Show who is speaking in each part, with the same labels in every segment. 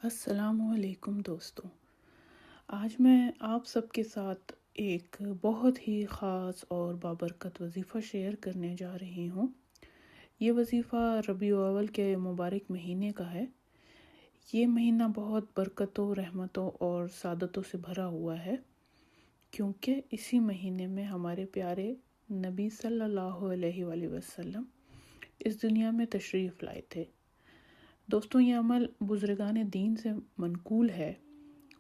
Speaker 1: السلام علیکم دوستوں، آج میں آپ سب کے ساتھ ایک بہت ہی خاص اور بابرکت وظیفہ شیئر کرنے جا رہی ہوں۔ یہ وظیفہ ربیع الاول کے مبارک مہینے کا ہے۔ یہ مہینہ بہت برکتوں، رحمتوں اور سعادتوں سے بھرا ہوا ہے، کیونکہ اسی مہینے میں ہمارے پیارے نبی صلی اللہ علیہ وآلہ وسلم اس دنیا میں تشریف لائے تھے۔ دوستوں، یہ عمل بزرگان دین سے منقول ہے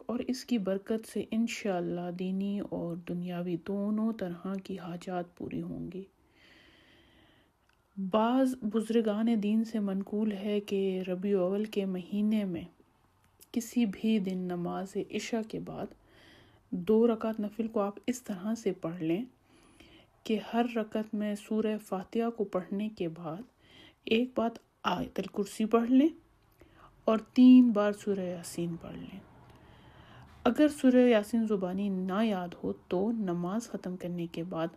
Speaker 1: اور اس کی برکت سے انشاءاللہ دینی اور دنیاوی دونوں طرح کی حاجات پوری ہوں گی۔ بعض بزرگان دین سے منقول ہے کہ ربیع الاول کے مہینے میں کسی بھی دن نماز عشاء کے بعد 2 رکعت نفل کو آپ اس طرح سے پڑھ لیں کہ ہر رکعت میں سورہ فاتحہ کو پڑھنے کے بعد ایک بار آیت الکرسی پڑھ لیں اور 3 بار سورہ یاسین پڑھ لیں۔ اگر سورہ یاسین زبانی نہ یاد ہو تو نماز ختم کرنے کے بعد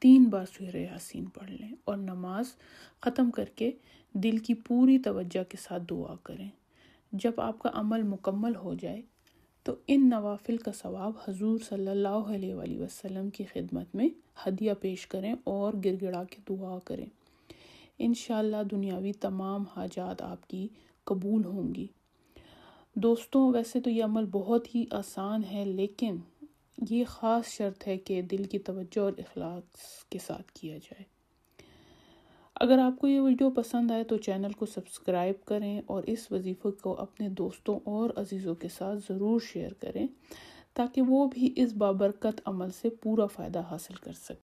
Speaker 1: 3 بار سورہ یاسین پڑھ لیں اور نماز ختم کر کے دل کی پوری توجہ کے ساتھ دعا کریں۔ جب آپ کا عمل مکمل ہو جائے تو ان نوافل کا ثواب حضور صلی اللہ علیہ وآلہ وسلم کی خدمت میں ہدیہ پیش کریں اور گر گڑا کے دعا کریں۔ انشاءاللہ دنیاوی تمام حاجات آپ کی قبول ہوں گی۔ دوستوں، ویسے تو یہ عمل بہت ہی آسان ہے، لیکن یہ خاص شرط ہے کہ دل کی توجہ اور اخلاص کے ساتھ کیا جائے۔ اگر آپ کو یہ ویڈیو پسند آئے تو چینل کو سبسکرائب کریں اور اس وظیفے کو اپنے دوستوں اور عزیزوں کے ساتھ ضرور شیئر کریں تاکہ وہ بھی اس بابرکت عمل سے پورا فائدہ حاصل کر سکیں۔